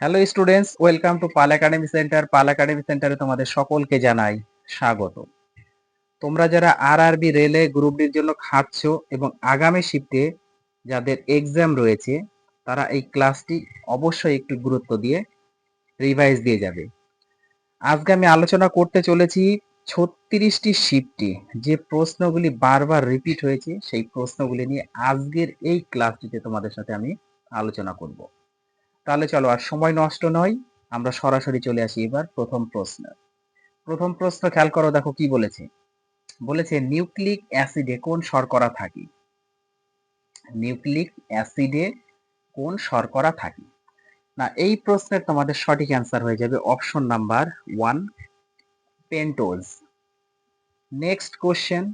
Hello students, welcome to Pal academy centre. Pal academy সেন্টারে তোমাদের সকলকে জানাই স্বাগত। তোমরা যারা আরআরবি রেলে গ্রুপ ডির জন্য খাটছ এবং আগামী শিফটে যাদের এক্সাম রয়েছে তারা এই ক্লাসটি অবশ্যই একটু গুরুত্ব দিয়ে রিভাইজ দিয়ে যাবে। আজকে আমি আলোচনা করতে চলেছি 36টি শিফটে যে প্রশ্নগুলি বারবার রিপিট হয়েছে সেই প্রশ্নগুলি নিয়ে আজকের এই ক্লাসটিতে তোমাদের সাথে আমি আলোচনা করব। তাহলে চলো আর সময় নষ্ট নয়, আমরা সরাসরি চলে আসি এবার প্রথম প্রশ্ন। প্রথম প্রশ্ন খেয়াল করো, দেখো কি বলেছে। বলেছে নিউক্লিক অ্যাসিডে কোন শর্করা থাকে? নিউক্লিক অ্যাসিডে কোন শর্করা থাকে? না, এই প্রশ্নের তোমাদের সঠিক অ্যান্সার হয়ে যাবে option number 1, pentose. Next question,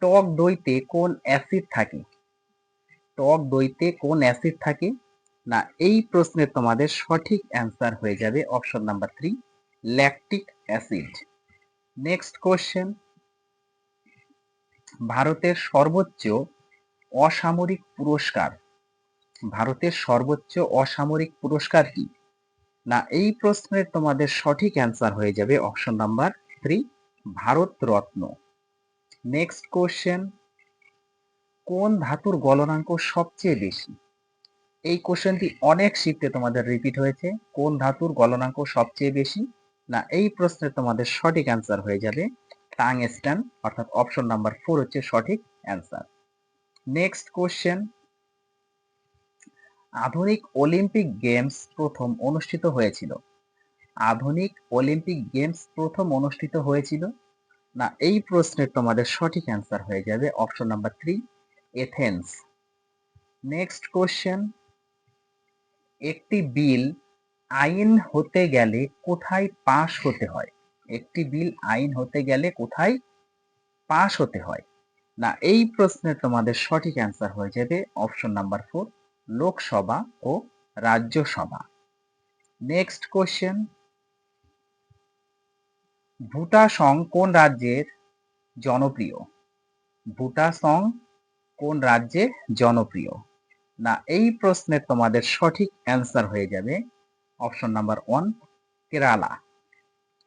টক দইতে কোন অ্যাসিড থাকে? টক দইতে কোন অ্যাসিড থাকে? না, এই প্রশ্নের তোমাদের সঠিক অ্যান্সার হয়ে যাবে option number 3, lactic acid. Next question, ভারতের সর্বোচ্চ অসামরিক পুরস্কার, ভারতের সর্বোচ্চ অসামরিক পুরস্কার কি? না, এই প্রশ্নের তোমাদের সঠিক অ্যান্সার হয়ে যাবে option number 3, Bharat Ratna. Next question, কোন ধাতুর গলনাঙ্ক সবচেয়ে বেশি? এই কোশ্চেনটি অনেক শিফটে তোমাদের রিপিট হয়েছে। কোন ধাতুর গলনাঙ্ক সবচেয়ে বেশি? না, এই প্রশ্নের তোমাদের সঠিক অ্যান্সার হয়ে যাবে টাংস্টেন, অর্থাৎ অপশন নাম্বার 4 হচ্ছে সঠিক অ্যান্সার। নেক্সট কোশ্চেন, আধুনিক অলিম্পিক গেমস প্রথম অনুষ্ঠিত হয়েছিল? আধুনিক অলিম্পিক গেমস প্রথম অনুষ্ঠিত হয়েছিল? না, এই প্রশ্নের তোমাদের সঠিক অ্যান্সার হয়ে যাবে option number 3, Athens. Next question, একটি বিল আইন হতে গেলে কোথায় পাশ হতে হয়? একটি বিল আইন হতে গেলে কোথায় পাশ হতে হয়? না, এই প্রশ্নের তোমাদের সঠিক অ্যান্সার হয়ে যাবে অপশন নাম্বার 4, লোকসভা ও রাজ্যসভা। নেক্সট কোশ্চেন, ভুটা সং কোন রাজ্যের জনপ্রিয়? ভুটা সং কোন রাজ্যে জনপ্রিয়? না, এই প্রশ্নের তোমাদের সঠিক অ্যান্সার হয়ে যাবে option number 1, Kerala.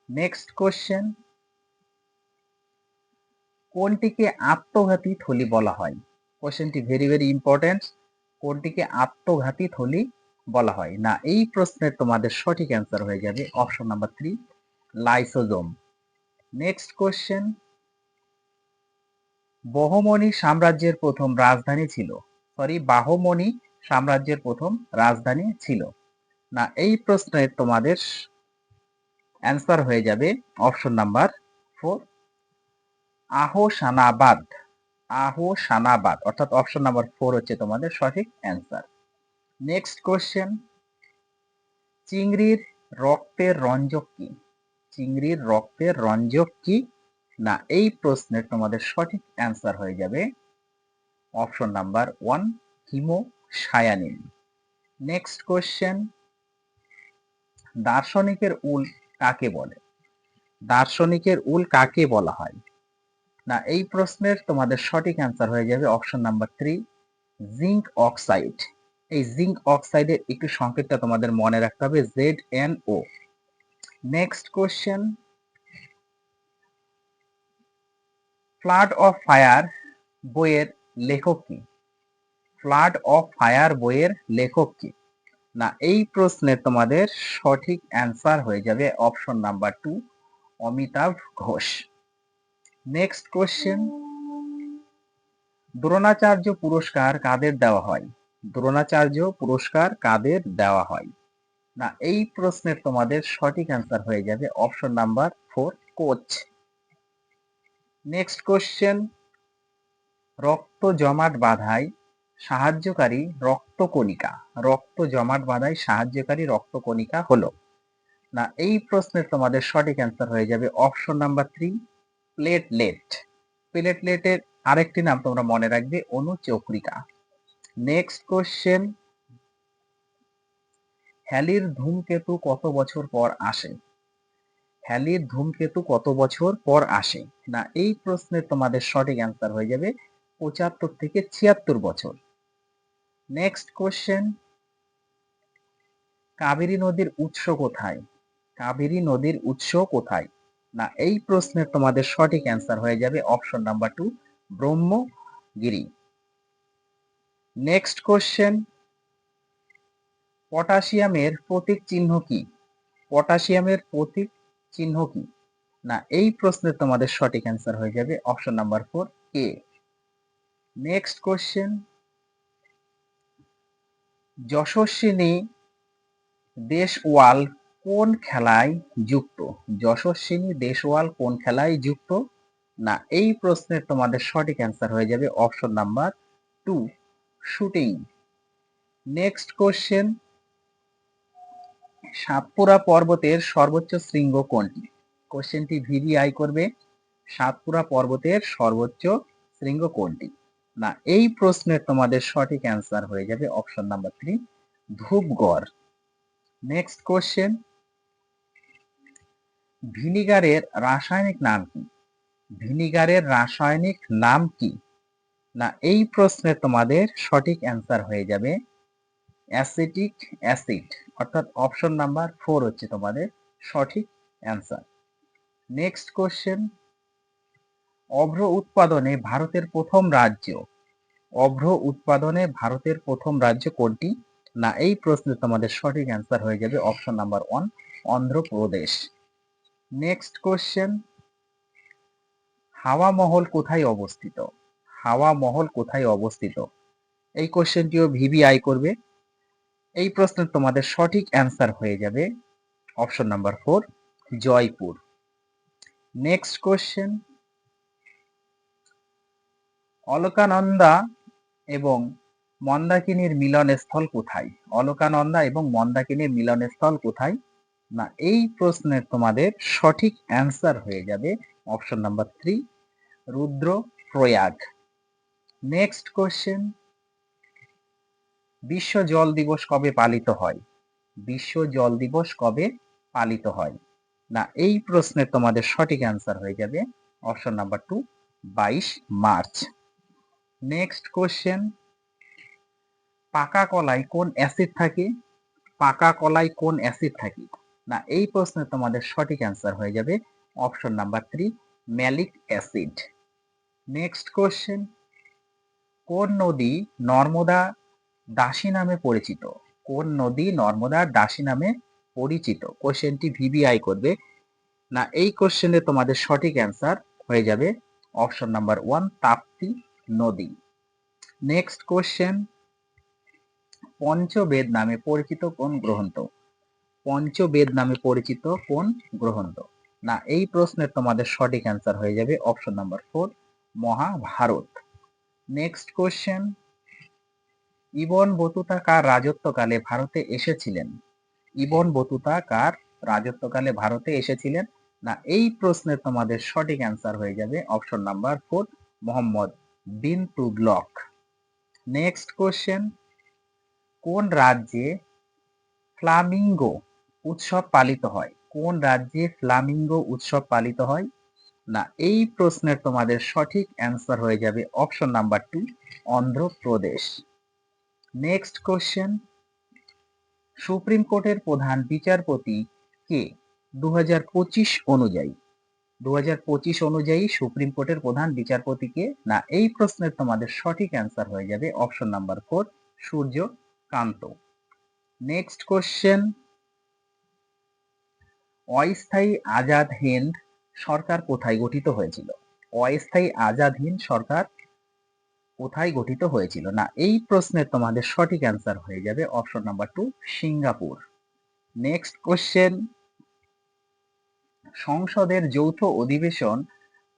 Next question, কোনটিকে আত্মঘাতী থলি বলা হয়? কোশ্চেনটি ভেরি ভেরি ইম্পর্টেন্ট। কোনটিকে আত্মঘাতী থলি বলা হয়? না, এই প্রশ্নের তোমাদের সঠিক অ্যান্সার হয়ে যাবে option number 3, lysosome. Next question, Bahmani সাম্রাজ্যের প্রথম রাজধানী ছিল? বাহমনি সাম্রাজ্যের প্রথম রাজধানী ছিল? না, এই প্রশ্নের তোমাদের অ্যান্সার হয়ে যাবে অপশন নাম্বার 4, আহসানাবাদ। আহসানাবাদ, অর্থাৎ অপশন নাম্বার 4 হচ্ছে তোমাদের সঠিক অ্যান্সার। নেক্সট কোশ্চেন, চিংড়ির রক্তের রঞ্জক কি? চিংড়ির রক্তের রঞ্জক কি? না, এই প্রশ্নের তোমাদের সঠিক অ্যান্সার হয়ে যাবে option number 1, haemocyanin. Next question, দার্শনিকের উল কাকে বলে? দার্শনিকের উল কাকে বলা হয়? না, এই প্রশ্নের তোমাদের সঠিক অ্যান্সার হয়ে যাবে অপশন নাম্বার 3, জিঙ্ক অক্সাইড। এই জিঙ্ক অক্সাইডের একটু সংকেতটা তোমাদের মনে রাখতে হবে, ZNO। Next question, flood of fire বইয়ের লেখক কি? ফ্লাড অফ ফায়ার বইয়ের লেখক কি? না, এই প্রশ্নের তোমাদের সঠিক অ্যান্সার হয়ে যাবে option number 2, Amitabh Ghosh. Next question, Dronacharya পুরস্কার কাদের দেওয়া হয়? দ্রোণাচার্য পুরস্কার কাদের দেওয়া হয়? না, এই প্রশ্নের তোমাদের সঠিক অ্যান্সার হয়ে যাবে option number 4, coach. Next question, রক্ত জমাট বাঁধায় সাহায্যকারী রক্তকণিকা, রক্ত জমাট বাঁধায় সাহায্যকারী রক্তকণিকা হলো? না, এই প্রশ্নের তোমাদের সঠিক অ্যান্সার হয়ে যাবে অপশন নাম্বার 3, প্লেটলেট। প্লেটলেটের আরেকটি নাম তোমরা মনে রাখবে, অনুচক্রিকা। নেক্সট কোশ্চেন, হ্যালির ধূমকেতু কত বছর পর আসে? হ্যালির ধূমকেতু কত বছর পর আসে? না, এই প্রশ্নের তোমাদের সঠিক অ্যান্সার হয়ে যাবে 75 থেকে 76 বছর। নেক্সট কোশ্চেন, কাবেরী নদীর উৎস কোথায়? কাবেরী নদীর উৎস কোথায়? না এই প্রশ্নের তোমাদের সঠিক অ্যান্সার হয়ে যাবে option number 2, Brahmagiri. Next question, পটাশিয়ামের প্রতীক চিহ্ন কি? পটাশিয়ামের প্রতীক চিহ্ন কি? না এই প্রশ্নের তোমাদের সঠিক অ্যান্সার হয়ে যাবে অপশন নাম্বার 4, কে। নেক্সট কোশ্চেন, যশস্বিনী দেশওয়াল কোন খেলায় যুক্ত? যশস্বিনী দেশওয়াল কোন খেলায় যুক্ত? না এই প্রশ্নের তোমাদের সঠিক অ্যান্সার হয়ে যাবে option number 2, shooting. Next question, Satpura পর্বতের সর্বোচ্চ শৃঙ্গ কোনটি? কোশ্চেনটি ভিভিআই করবে, সাতপুরা পর্বতের সর্বোচ্চ শৃঙ্গ কোনটি? না এই প্রশ্নের তোমাদের সঠিক অ্যান্সার হয়ে যাবে option number 3, Dhupgarh. Next question, ভিনিগারের রাসায়নিক নাম কি? ভিনিগারের রাসায়নিক নাম কি? না এই প্রশ্নের তোমাদের সঠিক অ্যান্সার হয়ে যাবে অ্যাসিটিক অ্যাসিড, অর্থাৎ অপশন নাম্বার 4 হচ্ছে তোমাদের সঠিক অ্যান্সার। নেক্সট কোশ্চেন, অভ্র উৎপাদনে ভারতের প্রথম রাজ্য, অভ্র উৎপাদনে ভারতের প্রথম রাজ্য কোনটি? না এই প্রশ্নের তোমাদের সঠিক অ্যান্সার হয়ে যাবে option number 1, Andhra Pradesh. Next question, হাওয়া মহল কোথায় অবস্থিত? হাওয়া মহল কোথায় অবস্থিত? এই কোশ্চেনটিও ভিভিআই করবে। এই প্রশ্নের তোমাদের সঠিক অ্যান্সার হয়ে যাবে option number 4, Jaipur. Next question, Alaknanda এবং মন্দাকিনীর মিলনস্থল কোথায়? অলকানন্দা এবং মন্দাকিনীর মিলনস্থল কোথায়? না এই প্রশ্নের তোমাদের সঠিক অ্যান্সার হয়ে যাবে option number 3, Rudraprayag. Next question, বিশ্ব জল দিবস কবে পালিত হয়? বিশ্ব জল দিবস কবে পালিত হয়? না এই প্রশ্নের তোমাদের সঠিক অ্যান্সার হয়ে যাবে option number 2, 22 March. Next question, পাকা কলায় কোন অ্যাসিড থাকে? পাকা কলায় কোন অ্যাসিড থাকে? না এই প্রশ্নের তোমাদের সঠিক অ্যান্সার হয়ে যাবে option number 3, malic acid. Next question, কোন নদী নর্মদা দাসী নামে পরিচিত? কোন নদী নর্মদা দাসী নামে পরিচিত? কোশ্চেনটি ভিভিআই করবে। না এই কোশ্চেনে তোমাদের সঠিক অ্যান্সার হয়ে যাবে অপশন নাম্বার 1, তাপ্তি নদী। নেক্সট কোশ্চেন, পঞ্চবেদ নামে পরিচিত কোন গ্রন্থ? পঞ্চবেদ নামে পরিচিত কোন গ্রন্থ? না এই প্রশ্নের তোমাদের সঠিক অ্যান্সার হয়ে যাবে option number 4, Mahabharata. Next question, Ibn Battuta কার রাজত্বকালে ভারতে এসেছিলেন? ইবন বতুতা কার রাজত্বকালে ভারতে এসেছিলেন? না এই প্রশ্নের তোমাদের সঠিক অ্যান্সার হয়ে যাবে option number 4, Mohammad bin Tughlaq. Next question, কোন রাজ্যে ফ্লামিঙ্গো উৎসব পালিত হয়? কোন রাজ্যে ফ্লামিঙ্গো উৎসব পালিত হয়? না এই প্রশ্নের তোমাদের সঠিক অ্যান্সার হয়ে যাবে option number 2, Andhra Pradesh. Next question, supreme কোর্টের প্রধান বিচারপতি কে 2025 অনুযায়ী? 2025 অনুযায়ী সুপ্রিম কোর্টের প্রধান বিচারপতি কে? না এই প্রশ্নের তোমাদের সঠিক অ্যান্সার হয়ে যাবে option number 4, Suryakant. Next question, অস্থায়ী আজাদ হিন্দ সরকার কোথায় গঠিত হয়েছিল? অস্থায়ী আজাদ হিন্দ সরকার কোথায় গঠিত হয়েছিল? না এই প্রশ্নের তোমাদের সঠিক অ্যান্সার হয়ে যাবে option number 2, Singapore. Next question, সংসদের যৌথ অধিবেশন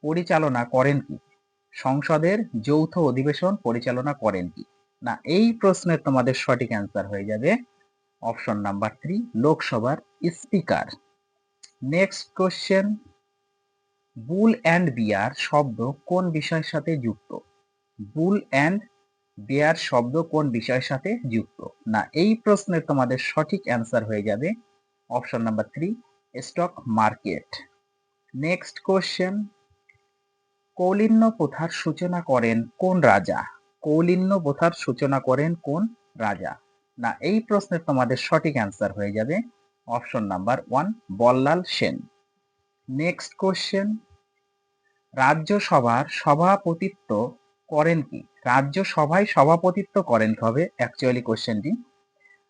পরিচালনা করেন কি? সংসদের যৌথ অধিবেশন পরিচালনা করেন কি? না এই প্রশ্নের তোমাদের সঠিক অ্যান্সার হয়ে যাবে অপশন নাম্বার 3, লোকসভার speaker. Next question, bull and bear শব্দ কোন বিষয়ের সাথে যুক্ত? বুল অ্যান্ড বিয়ার শব্দ কোন বিষয়ের সাথে যুক্ত? না এই প্রশ্নের তোমাদের সঠিক অ্যান্সার হয়ে যাবে option number 3, stock market. Next question, কৌলিন্য প্রথার সূচনা করেন কোন রাজা? কৌলিন্য প্রথার সূচনা করেন কোন রাজা? না এই প্রশ্নের তোমাদের সঠিক অ্যান্সার হয়ে যাবে option number 1 Ballal Sen. Next question, রাজ্যসভার সভাপতিত্ব করেন কি? রাজ্যসভায় সভাপতিত্ব করেন হবে অ্যাকচুয়ালি কোশ্চেনটি।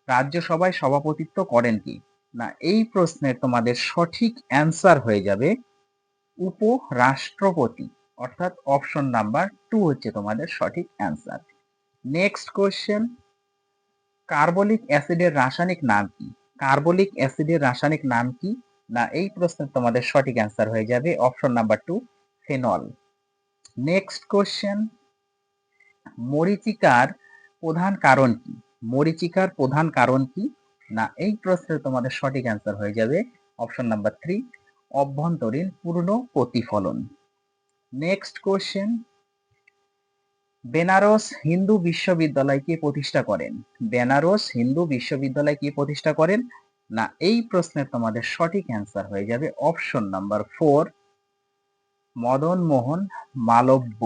রাজ্যসভায় সভাপতিত্ব করেন কি? না এই প্রশ্নের তোমাদের সঠিক অ্যান্সার হয়ে যাবে উপরাষ্ট্রপতি, অর্থাৎ অপশন নাম্বার 2 হচ্ছে তোমাদের সঠিক অ্যান্সার। নেক্সট কোশ্চেন, কার্বলিক অ্যাসিডের রাসায়নিক নাম কি? কার্বলিক অ্যাসিডের রাসায়নিক নাম কি? না এই প্রশ্নের তোমাদের সঠিক অ্যান্সার হয়ে যাবে option number 2 phenol. Next question, মরীচিকার প্রধান কারণ কি? মরীচিকার প্রধান কারণ কি? না এই প্রশ্নের তোমাদের সঠিক অ্যান্সার হয়ে যাবে অপশন নাম্বার 3 অভ্যন্তরীণ পূর্ণ প্রতিফলন। নেক্সট কোশ্চেন, বেনারস হিন্দু বিশ্ববিদ্যালয় কে প্রতিষ্ঠা করেন? বেনারস হিন্দু বিশ্ববিদ্যালয় কে প্রতিষ্ঠা করেন? না এই প্রশ্নের তোমাদের সঠিক অ্যান্সার হয়ে যাবে option number 4 Madan Mohan Malviya.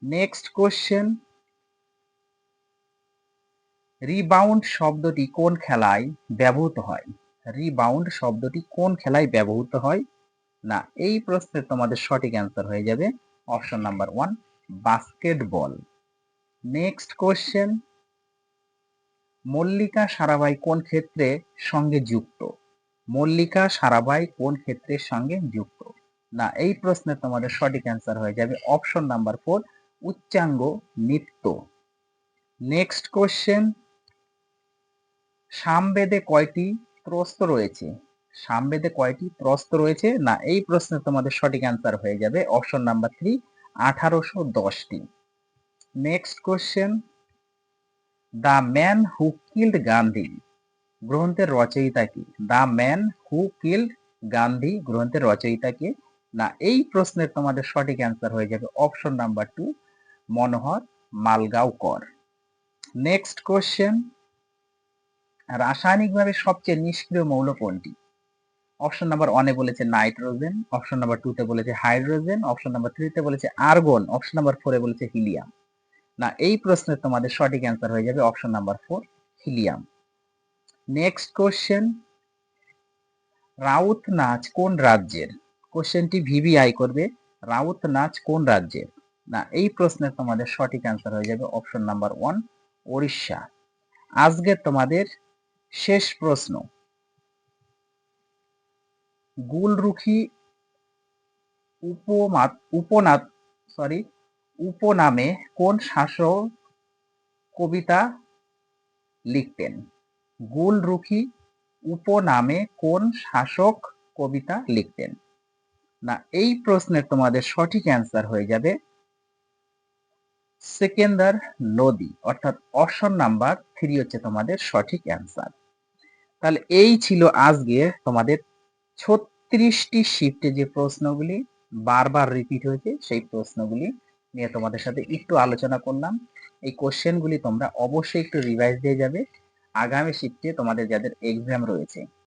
Next question, rebound শব্দটি কোন খেলায় ব্যবহৃত হয়? রিবাউন্ড শব্দটি কোন খেলায় ব্যবহৃত হয়? না এই প্রশ্নের তোমাদের সঠিক অ্যান্সার হয়ে যাবে option number 1 basketball. Next question, Mallika Sarabhai কোন ক্ষেত্রে সঙ্গে যুক্ত? মল্লিকা সারাভাই কোন ক্ষেত্রের সঙ্গে যুক্ত? না এই প্রশ্নের তোমাদের সঠিক অ্যান্সার হয়ে যাবে অপশন নাম্বার 4 উচ্চাঙ্গ নৃত্য। নেক্সট কোশ্চেন, সামবেদে কয়টি প্রস্থ রয়েছে? সামবেদে কয়টি প্রস্থ রয়েছে? না এই প্রশ্নের তোমাদের সঠিক অ্যান্সার হয়ে যাবে অপশন নাম্বার 3 1810টি। Next question, the man who killed Gandhi গ্রন্থের রচয়িতা কি? The man who killed Gandhi গ্রন্থের রচয়িতা কে? না এই প্রশ্নের তোমাদের সঠিক অ্যান্সার হয়ে যাবে অপশন নাম্বার 2 মনোহর মালগাঁওকর। নেক্সট কোশ্চেন, রাসায়নিকভাবে সবচেয়ে নিষ্ক্রিয় মৌল কোনটি? অপশন নাম্বার 1 এ বলেছে নাইট্রোজেন, অপশন নাম্বার 2 তে বলেছে হাইড্রোজেন, অপশন নাম্বার 3 তে বলেছে আর্গন, অপশন নাম্বার 4 এ বলেছে হিলিয়াম। না এই প্রশ্নের তোমাদের সঠিক অ্যান্সার হয়ে যাবে option number 4 helium. Next question, Raut নাচ কোন রাজ্যের? কোশ্চেনটি ভিভিআই করবে, রাউত নাচ কোন রাজ্যের? না এই প্রশ্নের তোমাদের সঠিক অ্যান্সার হয়ে যাবে অপশন নাম্বার 1 ওড়িশা। আজকে তোমাদের শেষ প্রশ্ন, গুলরুখি উপনামে কোন শাসক কবিতা লিখতেন? গুলরুখি উপনামে কোন শাসক কবিতা লিখতেন? না এই প্রশ্নের তোমাদের সঠিক অ্যান্সার হয়ে যাবে সেকেন্দার লোদি, অর্থাৎ অপশন নাম্বার 3 হচ্ছে তোমাদের সঠিক অ্যান্সার। তাহলে এই ছিল আজকে তোমাদের 36টি শিফটে যে প্রশ্নগুলি বারবার রিপিট হয়েছে সেই প্রশ্নগুলি নিয়ে তোমাদের সাথে একটু আলোচনা করলাম। এই কোশ্চেনগুলি তোমরা অবশ্যই একটু রিভাইজ দিয়ে যাবে আগামী শিফটে তোমাদের যাদের এক্সাম রয়েছে।